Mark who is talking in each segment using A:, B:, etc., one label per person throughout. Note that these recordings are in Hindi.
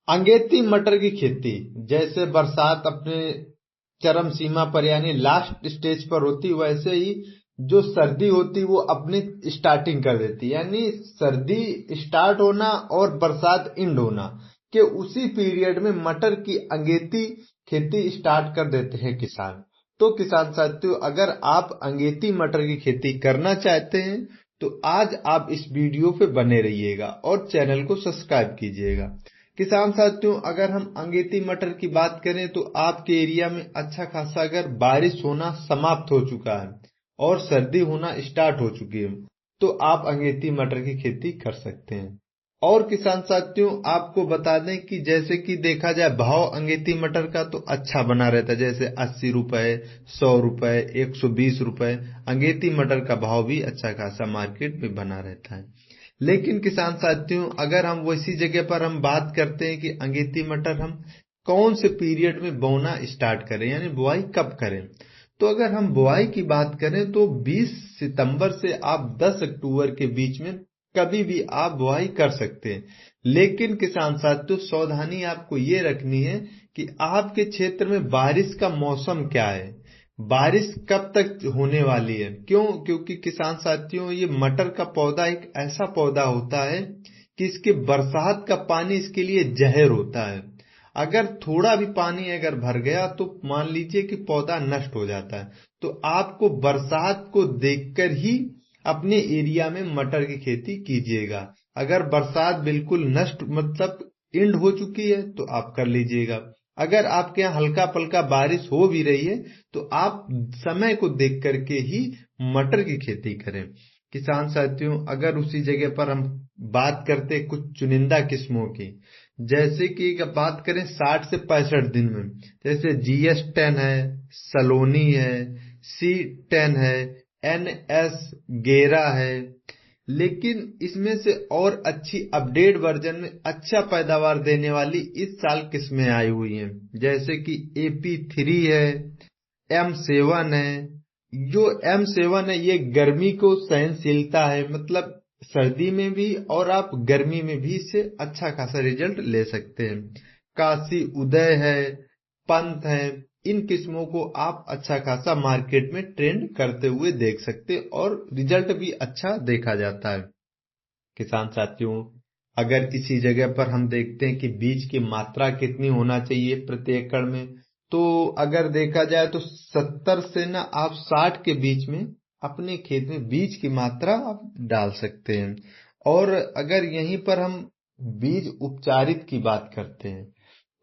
A: अंगेती मटर की खेती जैसे बरसात अपने चरम सीमा पर यानी लास्ट स्टेज पर होती, वैसे ही जो सर्दी होती वो अपनी स्टार्टिंग कर देती, यानी सर्दी स्टार्ट होना और बरसात एंड होना के उसी पीरियड में मटर की अंगेती खेती स्टार्ट कर देते हैं किसान। तो किसान साथियों, अगर आप अंगेती मटर की खेती करना चाहते हैं तो आज आप इस वीडियो पे बने रहिएगा और चैनल को सब्सक्राइब कीजिएगा। किसान साथियों, अगर हम अंगेती मटर की बात करें तो आपके एरिया में अच्छा खासा अगर बारिश होना समाप्त हो चुका है और सर्दी होना स्टार्ट हो चुकी है तो आप अंगेती मटर की खेती कर सकते हैं। और किसान साथियों, आपको बता दें कि जैसे कि देखा जाए भाव अंगेती मटर का तो अच्छा बना रहता है, जैसे 80 रुपए, 100 रुपए, 120 रुपए अंगेती मटर का भाव भी अच्छा खासा मार्केट में बना रहता है। लेकिन किसान साथियों, अगर हम वैसी जगह पर हम बात करते हैं कि अंगेती मटर हम कौन से पीरियड में बोना स्टार्ट करें, यानी बुआई कब करें, तो अगर हम बुआई की बात करें तो 20 सितंबर से आप 10 अक्टूबर के बीच में कभी भी आप बुआई कर सकते हैं। लेकिन किसान साथियों, सावधानी आपको ये रखनी है कि आपके क्षेत्र में बारिश का मौसम क्या है, बारिश कब तक होने वाली है। क्यों? क्योंकि किसान साथियों, ये मटर का पौधा एक ऐसा पौधा होता है कि इसके बरसात का पानी इसके लिए जहर होता है। अगर थोड़ा भी पानी अगर भर गया तो मान लीजिए कि पौधा नष्ट हो जाता है। तो आपको बरसात को देखकर ही अपने एरिया में मटर की खेती कीजिएगा। अगर बरसात बिल्कुल नष्ट मतलब एंड हो चुकी है तो आप कर लीजिएगा। अगर आपके यहाँ हल्का पल्का बारिश हो भी रही है तो आप समय को देख करके ही मटर की खेती करें। किसान साथियों, अगर उसी जगह पर हम बात करते कुछ चुनिंदा किस्मों की, जैसे कि अगर बात करें 60 से 65 दिन में, जैसे GS10 है, सलोनी है, C10 है, NS गेरा है। लेकिन इसमें से और अच्छी अपडेट वर्जन में अच्छा पैदावार देने वाली इस साल किस्में आई हुई हैं, जैसे कि AP3 है, M7 है। जो M7 है ये गर्मी को सहनशीलता है, मतलब सर्दी में भी और आप गर्मी में भी इससे अच्छा खासा रिजल्ट ले सकते हैं। काशी उदय है, पंथ है, इन किस्मों को आप अच्छा खासा मार्केट में ट्रेंड करते हुए देख सकते हैं और रिजल्ट भी अच्छा देखा जाता है। किसान साथियों, अगर इसी जगह पर हम देखते हैं कि बीज की मात्रा कितनी होना चाहिए प्रति एकड़ में, तो अगर देखा जाए तो 70 से ना आप 60 के बीच में अपने खेत में बीज की मात्रा आप डाल सकते हैं। और अगर यहीं पर हम बीज उपचारित की बात करते हैं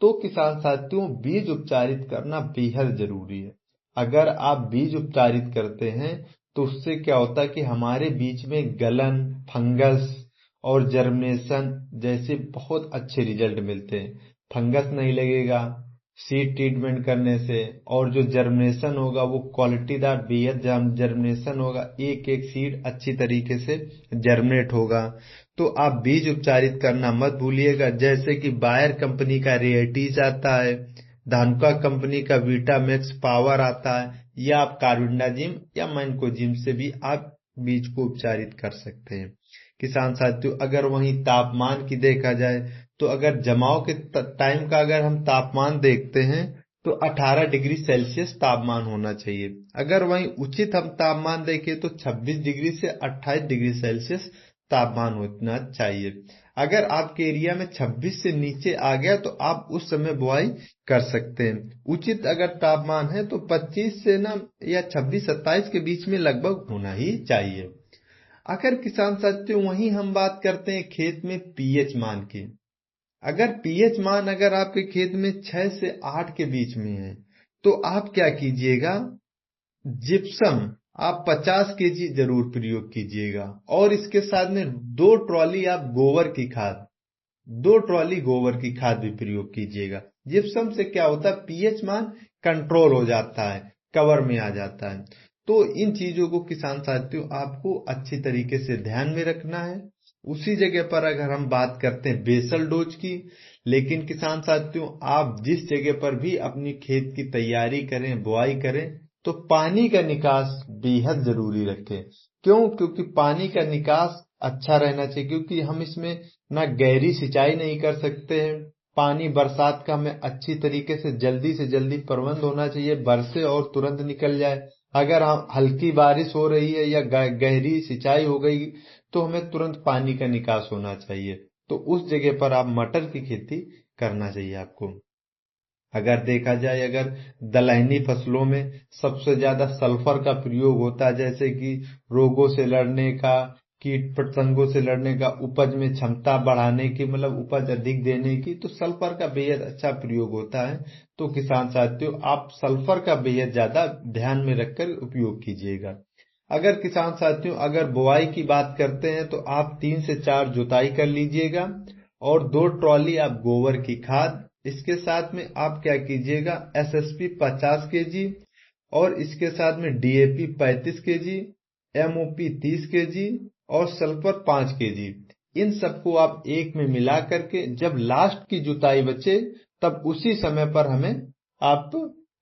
A: तो किसान साथियों, बीज उपचारित करना बेहद जरूरी है। अगर आप बीज उपचारित करते हैं तो उससे क्या होता है कि हमारे बीच में गलन, फंगस और जर्मिनेशन जैसे बहुत अच्छे रिजल्ट मिलते हैं। फंगस नहीं लगेगा सीड ट्रीटमेंट करने से, और जो जर्मिनेशन होगा वो क्वालिटीदार बेहद जर्मिनेशन होगा, एक एक सीड अच्छी तरीके से जर्मिनेट होगा। तो आप बीज उपचारित करना मत भूलिएगा, जैसे कि बायर कंपनी का रिएटीज आता है, धानुका कंपनी का वीटामैक्स पावर आता है, या आप कार्बेंडाजिम या मैंकोजिम से भी आप बीज को उपचारित कर सकते हैं। किसान साथियों, अगर वहीं तापमान की देखा जाए तो अगर जमाव के टाइम का अगर हम तापमान देखते हैं तो 18 डिग्री सेल्सियस तापमान होना चाहिए। अगर वहीं उचित हम तापमान देखें तो 26 डिग्री से 28 डिग्री सेल्सियस तापमान होना चाहिए। अगर आपके एरिया में 26 से नीचे आ गया तो आप उस समय बुआई कर सकते हैं। उचित अगर तापमान है तो 25 से ना या 26-27 के बीच में लगभग होना ही चाहिए। अगर किसान साथियों वहीं हम बात करते हैं खेत में पीएच मान की, अगर पीएच मान अगर आपके खेत में 6 से 8 के बीच में है तो आप क्या कीजिएगा, जिप्सम आप 50 kg जरूर प्रयोग कीजिएगा और इसके साथ में 2 ट्रॉली आप गोबर की खाद, 2 ट्रॉली गोबर की खाद भी प्रयोग कीजिएगा। जिप्सम से क्या होता है, पीएच मान कंट्रोल हो जाता है, कवर में आ जाता है। तो इन चीजों को किसान साथियों आपको अच्छी तरीके से ध्यान में रखना है। उसी जगह पर अगर हम बात करते हैं बेसल डोज की, लेकिन किसान साथियों आप जिस जगह पर भी अपनी खेत की तैयारी करें, बुआई करें, तो पानी का निकास बेहद जरूरी रखें। क्यों? क्योंकि पानी का निकास अच्छा रहना चाहिए, क्योंकि हम इसमें ना गहरी सिंचाई नहीं कर सकते हैं पानी बरसात का हमें अच्छी तरीके से जल्दी प्रबंध होना चाहिए, बरसे और तुरंत निकल जाए। अगर हम हल्की बारिश हो रही है या गहरी सिंचाई हो गई तो हमें तुरंत पानी का निकास होना चाहिए। तो उस जगह पर आप मटर की खेती करना चाहिए आपको। अगर देखा जाए, अगर दलहनी फसलों में सबसे ज्यादा सल्फर का प्रयोग होता है, जैसे कि रोगों से लड़ने का, कीट पतंगों से लड़ने का, उपज में क्षमता बढ़ाने की, मतलब उपज अधिक देने की, तो सल्फर का बेहद अच्छा प्रयोग होता है। तो किसान साथियों, आप सल्फर का बेहद ज्यादा ध्यान में रखकर उपयोग कीजिएगा। अगर किसान साथियों, अगर बुआई की बात करते हैं तो आप 3 से 4 जुताई कर लीजिएगा और 2 ट्रॉली आप गोबर की खाद, इसके साथ में आप क्या कीजिएगा, एसएसपी 50 kg और इसके साथ में डीएपी 35 kg, एमओपी 30 kg और सल्फर 5 kg, इन सबको आप एक में मिला करके जब लास्ट की जुताई बचे तब उसी समय पर हमें आप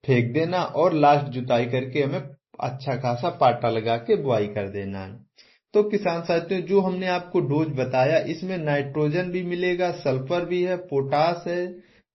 A: फेंक देना और लास्ट जुताई करके हमें अच्छा खासा पाटा लगा के बुआई कर देना है। तो किसान साथियों, जो हमने आपको डोज बताया, इसमें नाइट्रोजन भी मिलेगा, सल्फर भी है, पोटास है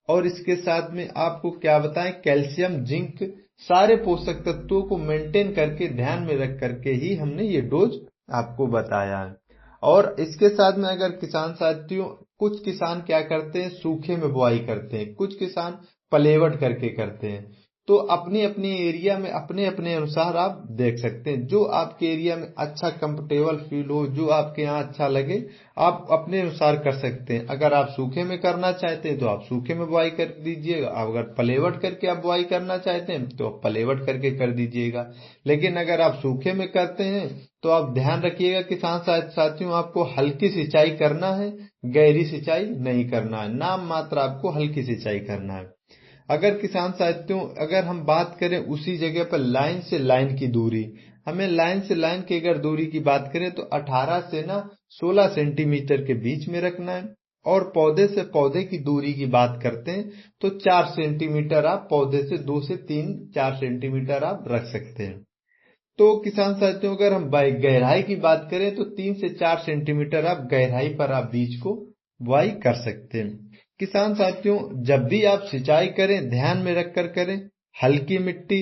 A: और इसके साथ में आपको क्या बताएं, कैल्शियम, जिंक, सारे पोषक तत्वों को मेंटेन करके ध्यान में रख करके ही हमने ये डोज आपको बताया है। और इसके साथ में अगर किसान साथियों, कुछ किसान क्या करते हैं, सूखे में बुआई करते हैं, कुछ किसान पलेवट करके करते हैं। तो अपने अपने एरिया में अपने अपने अनुसार आप देख सकते हैं, जो आपके एरिया में अच्छा कंफर्टेबल फील हो, जो आपके यहाँ अच्छा लगे, आप अपने अनुसार कर सकते हैं। अगर आप सूखे में करना चाहते हैं तो आप सूखे में बुआई कर दीजिएगा, अगर पलेवट करके आप बुआई करना चाहते हैं तो आप पलेवट करके कर दीजिएगा। लेकिन अगर आप सूखे में करते हैं तो आप ध्यान रखिएगा किसान साथियों, आपको हल्की सिंचाई करना है, गहरी सिंचाई नहीं करना है, नाम मात्र आपको हल्की सिंचाई करना है। अगर किसान साथियों, अगर हम बात करें उसी जगह पर लाइन से लाइन की दूरी, हमें लाइन से लाइन की अगर दूरी की बात करें तो 18 से 16 सेंटीमीटर के बीच में रखना है। और पौधे से पौधे की दूरी की बात करते हैं तो 4 सेंटीमीटर आप पौधे से 2 से 3-4 सेंटीमीटर आप रख सकते हैं। तो किसान साथियों, अगर हम गहराई की बात करें तो 3 से 4 सेंटीमीटर आप गहराई पर आप बीज को बुआई कर सकते हैं। किसान साथियों, जब भी आप सिंचाई करें ध्यान में रखकर करें, हल्की मिट्टी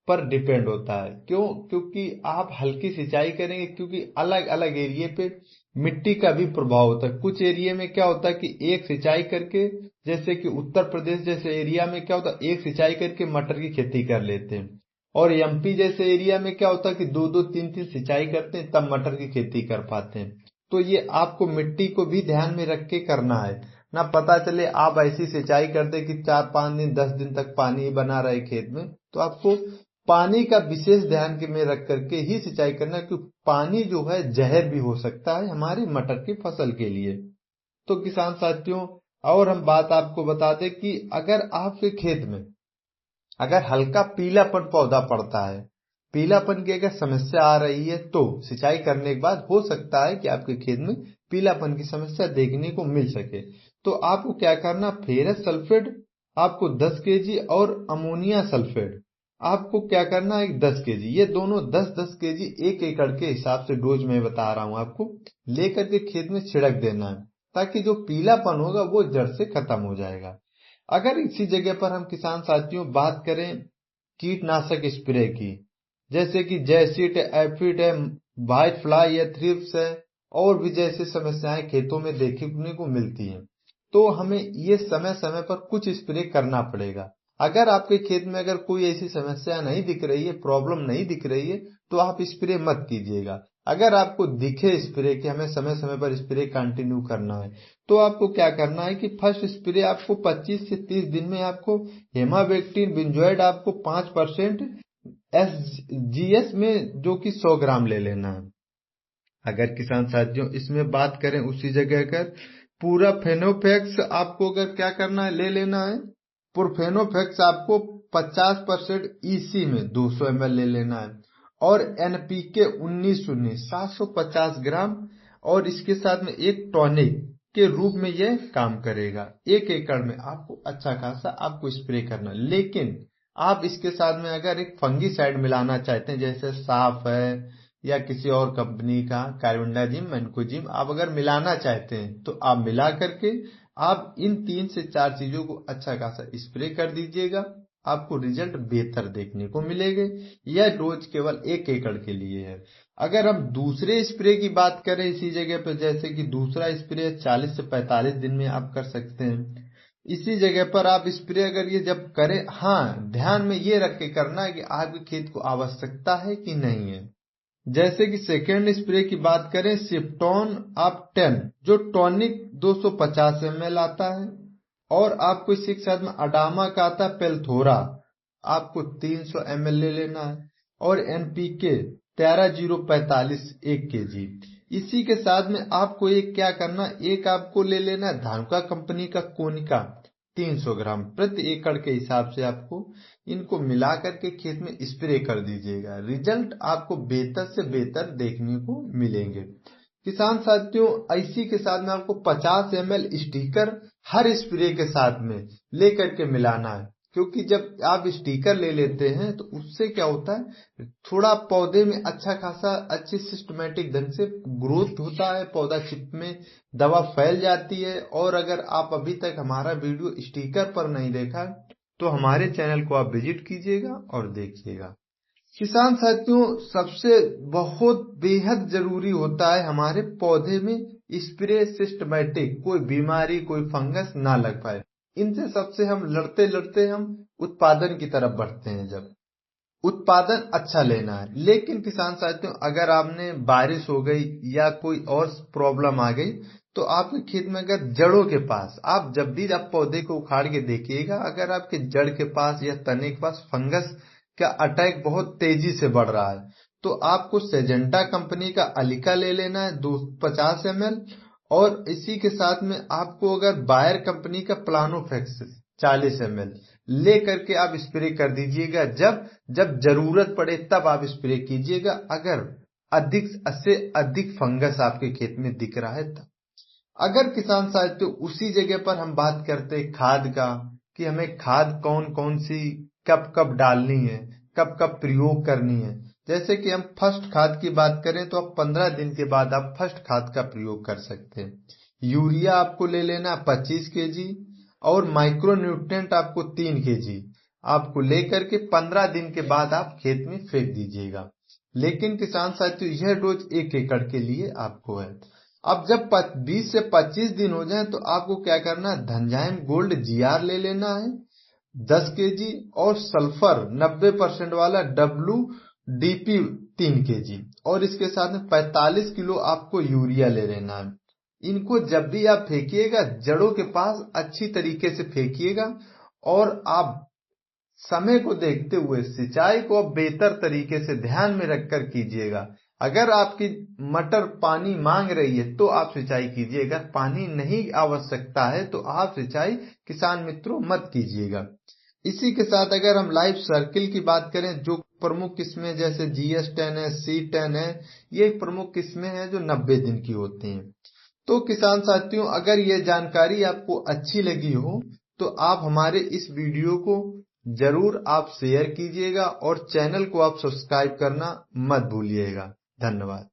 A: पर डिपेंड होता है। क्यों? क्योंकि आप हल्की सिंचाई करेंगे, क्योंकि अलग अलग एरिया पे मिट्टी का भी प्रभाव होता है। कुछ एरिया में क्या होता है कि एक सिंचाई करके, जैसे कि उत्तर प्रदेश जैसे एरिया में क्या होता है, एक सिंचाई करके मटर की खेती कर लेते हैं। और एमपी जैसे एरिया में क्या होता है कि 2-2 3-3 सिंचाई करते हैं तब मटर की खेती कर पाते हैं। तो ये आपको मिट्टी को भी ध्यान में रख के करना है, ना पता चले आप ऐसी सिंचाई कर दे कि 4-5 दिन 10 दिन तक पानी बना रहे खेत में। तो आपको पानी का विशेष ध्यान में रख करके ही सिंचाई करना है, क्योंकि पानी जो है जहर भी हो सकता है हमारी मटर की फसल के लिए। तो किसान साथियों, और हम बात आपको बता दें कि अगर आपके खेत में अगर हल्का पीलापन पौधा पड़ता है, पीलापन की अगर समस्या आ रही है, तो सिंचाई करने के बाद हो सकता है कि आपके खेत में पीलापन की समस्या देखने को मिल सके। तो आपको क्या करना, फेरस सल्फेट आपको 10 kg और अमोनिया सल्फेट आपको क्या करना है 10 kg, ये दोनों 10-10 kg 1 एकड़ के हिसाब से डोज में बता रहा हूं आपको, लेकर के खेत में छिड़क देना है, ताकि जो पीलापन होगा वो जड़ से खत्म हो जाएगा। अगर इसी जगह पर हम किसान साथियों बात करें कीटनाशक स्प्रे की, जैसे कि जैसिड है, एफिड है, व्हाइट फ्लाई है, थ्रिप्स है, और भी जैसे समस्याएं खेतों में देखने को मिलती हैं, तो हमें ये समय समय पर कुछ स्प्रे करना पड़ेगा। अगर आपके खेत में अगर कोई ऐसी समस्या नहीं दिख रही है, प्रॉब्लम नहीं दिख रही है, तो आप स्प्रे मत कीजिएगा। अगर आपको दिखे स्प्रे कि हमें समय समय पर स्प्रे कंटिन्यू करना है, तो आपको क्या करना है कि फर्स्ट स्प्रे आपको 25 से 30 दिन में आपको हेमावेक्टिन बेंजोएट आपको 5% एसजीएस में जो कि 100 ग्राम ले लेना है। अगर किसान साथियों इसमें बात करें उसी जगह कर पूरा फेनोफेक्स आपको अगर क्या करना है, ले लेना है। पुरफेनोफेक्स आपको 50% ईसी में 200 ml ले लेना है। और एनपीके 19-19 750 ग्राम, और इसके साथ में एक टॉनिक के रूप में यह काम करेगा। 1 एकड़ में आपको अच्छा खासा आपको स्प्रे करना। लेकिन आप इसके साथ में अगर एक फंगीसाइड मिलाना चाहते हैं, जैसे साफ है या किसी और कंपनी का कार्बेंडाजिम मैन्कोजिम आप अगर मिलाना चाहते हैं तो आप मिला करके आप इन 3 से 4 चीजों को अच्छा खासा स्प्रे कर दीजिएगा, आपको रिजल्ट बेहतर देखने को मिलेंगे। यह डोज केवल 1 एकड़ के लिए है। अगर हम दूसरे स्प्रे की बात करें इसी जगह पर, जैसे कि दूसरा स्प्रे 40 से 45 दिन में आप कर सकते हैं। इसी जगह पर आप स्प्रे अगर ये जब करें, हाँ ध्यान में ये रख के करना है कि आपके खेत को आवश्यकता है कि नहीं है। जैसे कि सेकेंड स्प्रे की बात करें, सिप्टोन आप 10 जो टॉनिक 250 ml आता है, और आपको इसी के साथ में अडामा का आता है पेल्थोरा, आपको 300 ml ले लेना है, और एनपीके 13045 1 kg। इसी के साथ में आपको एक क्या करना, एक आपको ले लेना है धानुका कंपनी का कोनिका 300 ग्राम प्रति एकड़ के हिसाब से आपको इनको मिला करके खेत में स्प्रे कर दीजिएगा। रिजल्ट आपको बेहतर से बेहतर देखने को मिलेंगे। किसान साथियों, इसी के साथ में आपको 50 ml स्टिकर हर स्प्रे के साथ में लेकर के मिलाना है, क्योंकि जब आप स्टिकर ले लेते हैं तो उससे क्या होता है, थोड़ा पौधे में अच्छा खासा अच्छी सिस्टमेटिक ढंग से ग्रोथ होता है, पौधा चिप में दवा फैल जाती है। और अगर आप अभी तक हमारा वीडियो स्टिकर पर नहीं देखा तो हमारे चैनल को आप विजिट कीजिएगा और देखिएगा। किसान साथियों, सबसे बहुत बेहद जरूरी होता है हमारे पौधे में स्प्रे सिस्टमेटिक, कोई बीमारी कोई फंगस ना लग पाए। इनसे सबसे हम लड़ते लड़ते हम उत्पादन की तरफ बढ़ते हैं। जब उत्पादन अच्छा लेना है, लेकिन किसान साथियों अगर आपने बारिश हो गई या कोई और प्रॉब्लम आ गई तो आपके खेत में अगर जड़ों के पास, आप जब भी आप पौधे को उखाड़ के देखिएगा, अगर आपके जड़ के पास या तने के पास फंगस का अटैक बहुत तेजी से बढ़ रहा है तो आपको सेजेंटा कंपनी का अलिका ले लेना है 250 ml, और इसी के साथ में आपको अगर बायर कंपनी का प्लानोफेक्स 40 ml ले करके आप स्प्रे कर दीजिएगा। जब जब जरूरत पड़े तब आप स्प्रे कीजिएगा, अगर अधिक से अधिक फंगस आपके खेत में दिख रहा है तब। अगर किसान साथियों उसी जगह पर हम बात करते हैं खाद का, कि हमें खाद कौन कौन सी कब कब डालनी है, कब कब प्रयोग करनी है। जैसे कि हम फर्स्ट खाद की बात करें तो आप 15 दिन के बाद आप फर्स्ट खाद का प्रयोग कर सकते हैं। यूरिया आपको ले लेना 25 kg, और माइक्रो न्यूट्रिएंट आपको 3 kg आपको लेकर के 15 दिन के बाद आप खेत में फेंक दीजिएगा। लेकिन किसान साथियों यह डोज 1 एकड़ के लिए आपको है। अब जब 20 से 25 दिन हो जाए तो आपको क्या करना है, धनजाइम गोल्ड जीआर ले लेना है 10 kg, और सल्फर 90% वाला WDP 3 kg, और इसके साथ में 45 किलो आपको यूरिया ले लेना है। इनको जब भी आप फेंकिएगा जड़ों के पास अच्छी तरीके से फेंकिएगा, और आप समय को देखते हुए सिंचाई को बेहतर तरीके से ध्यान में रखकर कीजिएगा। अगर आपकी मटर पानी मांग रही है तो आप सिंचाई कीजिए, अगर पानी नहीं आवश्यकता है तो आप सिंचाई किसान मित्रों मत कीजिएगा। इसी के साथ अगर हम लाइफ सर्किल की बात करें, जो प्रमुख किस्में जैसे GS10 है, C10 है, ये प्रमुख किस्में हैं जो 90 दिन की होती हैं। तो किसान साथियों अगर ये जानकारी आपको अच्छी लगी हो तो आप हमारे इस वीडियो को जरूर आप शेयर कीजिएगा, और चैनल को आप सब्सक्राइब करना मत भूलिएगा। धन्यवाद।